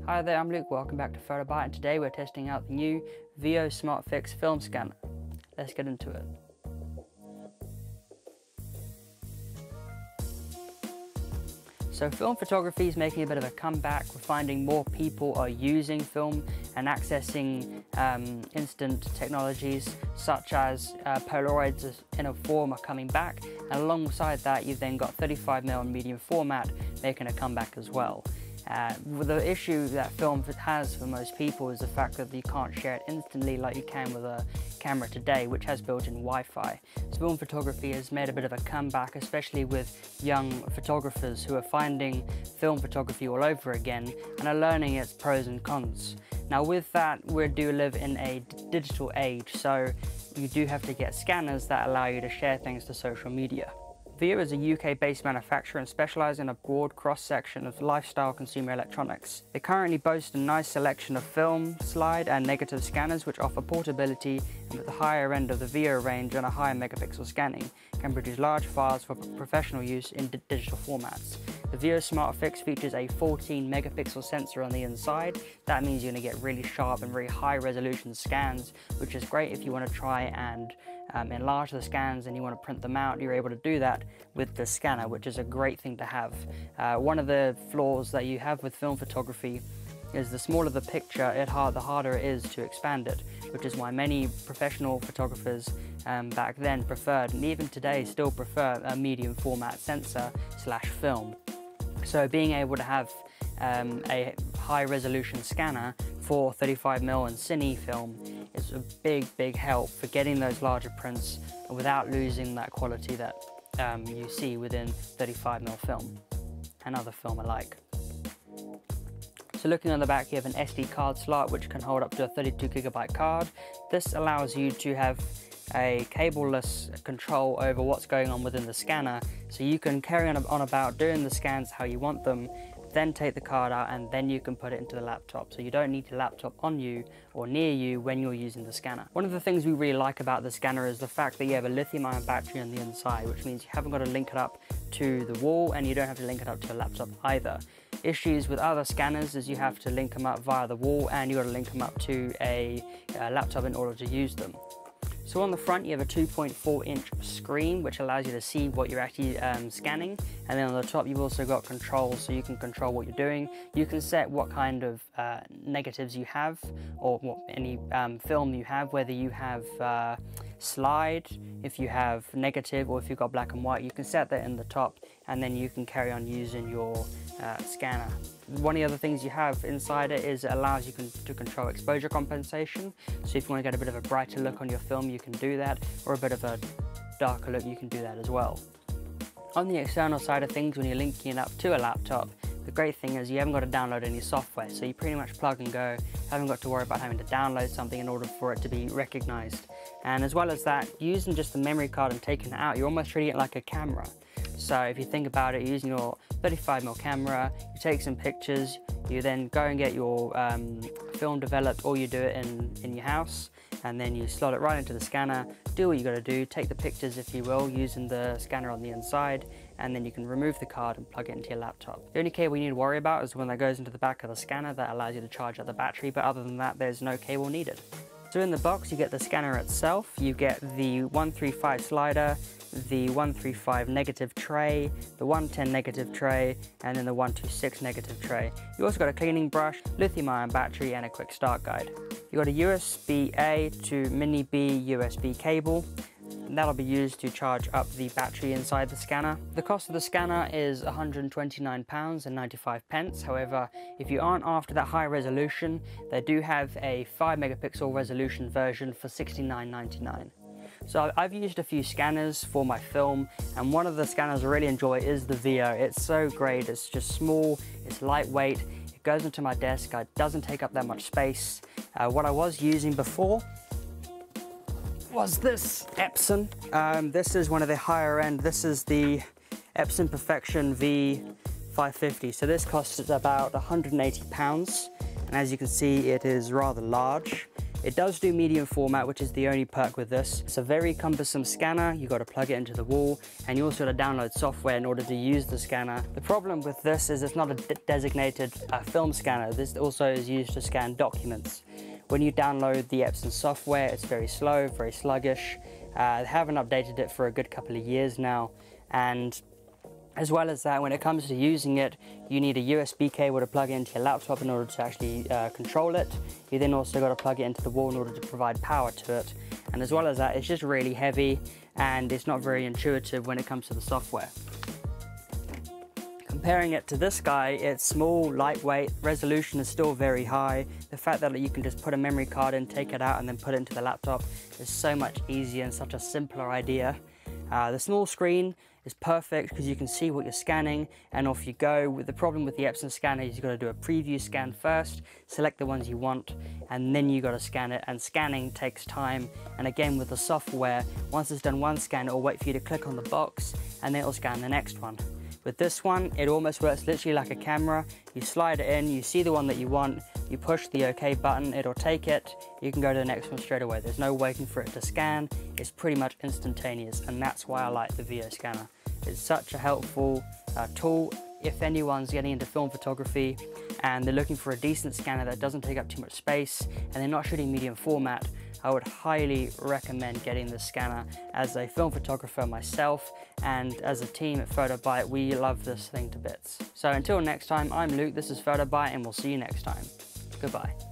Hi there, I'm Luke, welcome back to PhotoBite, and today we're testing out the new Veho Smartfix film scanner. Let's get into it. So film photography is making a bit of a comeback. We're finding more people are using film and accessing instant technologies such as Polaroids in a form are coming back, and alongside that you've then got 35mm medium format making a comeback as well. The issue that film has for most people is the fact that you can't share it instantly like you can with a camera today, which has built-in Wi-Fi. So film photography has made a bit of a comeback, especially with young photographers who are finding film photography all over again and are learning its pros and cons. Now with that, we do live in a digital age, so you do have to get scanners that allow you to share things to social media. Veho is a UK-based manufacturer and specialise in a broad cross-section of lifestyle consumer electronics. They currently boast a nice selection of film, slide and negative scanners which offer portability, and with the higher end of the Veho range and a higher megapixel scanning, can produce large files for professional use in digital formats. The Veho Smartfix features a 14 megapixel sensor on the inside. That means you're going to get really sharp and very high resolution scans, which is great if you want to try and enlarge the scans and you want to print them out. You're able to do that with the scanner, which is a great thing to have. One of the flaws that you have with film photography is the smaller the picture, the harder it is to expand it, which is why many professional photographers back then preferred, and even today still prefer, a medium format sensor / film. So being able to have a high resolution scanner for 35mm and cine film is a big help for getting those larger prints without losing that quality that you see within 35mm film and other film alike. So looking on the back, you have an SD card slot which can hold up to a 32GB card. This allows you to have a cableless control over what's going on within the scanner, so you can carry on about doing the scans how you want them, then take the card out and then you can put it into the laptop, so you don't need the laptop on you or near you when you're using the scanner. One of the things we really like about the scanner is the fact that you have a lithium-ion battery on the inside, which means you haven't got to link it up to the wall and you don't have to link it up to a laptop either. Issues with other scanners is you have to link them up via the wall and you've got to link them up to a laptop in order to use them. So on the front you have a 2.4-inch screen which allows you to see what you're actually scanning, and then on the top you've also got controls so you can control what you're doing. You can set what kind of negatives you have, or any film you have, whether you have slide, if you have negative, or if you've got black and white. You can set that in the top and then you can carry on using your scanner. One of the other things you have inside it is it allows you to control exposure compensation. So if you want to get a bit of a brighter look on your film, you can do that, or a bit of a darker look, you can do that as well. On the external side of things, when you're linking it up to a laptop, the great thing is you haven't got to download any software, so you pretty much plug and go, haven't got to worry about having to download something in order for it to be recognized. And as well as that, using just the memory card and taking it out, you're almost treating it like a camera. So if you think about it, using your 35mm camera, you take some pictures, you then go and get your film developed, or you do it in your house, and then you slot it right into the scanner, do what you got to do, take the pictures if you will, using the scanner on the inside, and then you can remove the card and plug it into your laptop. The only cable you need to worry about is when that goes into the back of the scanner. That allows you to charge up the battery, but other than that there's no cable needed. So in the box you get the scanner itself, you get the 135 slider, the 135 negative tray, the 110 negative tray, and then the 126 negative tray. You also got a cleaning brush, lithium-ion battery, and a quick start guide. You got a USB-A to mini B USB cable. That'll be used to charge up the battery inside the scanner. The cost of the scanner is £129.95. However, if you aren't after that high resolution, they do have a 5 megapixel resolution version for £69.99. So I've used a few scanners for my film, and one of the scanners I really enjoy is the Veho. It's so great, it's just small, it's lightweight, it goes into my desk, it doesn't take up that much space. What I was using before was this Epson. This is one of the higher end. This is the Epson Perfection V550. So this costs about £180, and as you can see it is rather large. It does do medium format, which is the only perk with this. It's a very cumbersome scanner. You've got to plug it into the wall, and you also got to download software in order to use the scanner. The problem with this is it's not a designated film scanner. This also is used to scan documents. When you download the Epson software, it's very slow, very sluggish. They haven't updated it for a good couple of years now, and as well as that, when it comes to using it, you need a USB cable to plug it into your laptop in order to actually control it. You then also got to plug it into the wall in order to provide power to it. And as well as that, it's just really heavy and it's not very intuitive when it comes to the software. Comparing it to this guy, it's small, lightweight, resolution is still very high. The fact that you can just put a memory card in, take it out and then put it into the laptop is so much easier and such a simpler idea. The small screen is perfect because you can see what you're scanning and off you go. The problem with the Epson scanner is you've got to do a preview scan first, select the ones you want, and then you got to scan it, and scanning takes time. And again, with the software, once it's done one scan, it'll wait for you to click on the box and then it'll scan the next one. With this one, it almost works literally like a camera. You slide it in, you see the one that you want, you push the OK button, it'll take it, you can go to the next one straight away. There's no waiting for it to scan, it's pretty much instantaneous, and that's why I like the Veho scanner. It's such a helpful tool if anyone's getting into film photography and they're looking for a decent scanner that doesn't take up too much space and they're not shooting medium format. I would highly recommend getting this scanner. As a film photographer myself and as a team at PhotoByte, we love this thing to bits. So until next time, I'm Luke, this is PhotoByte, and we'll see you next time. Goodbye.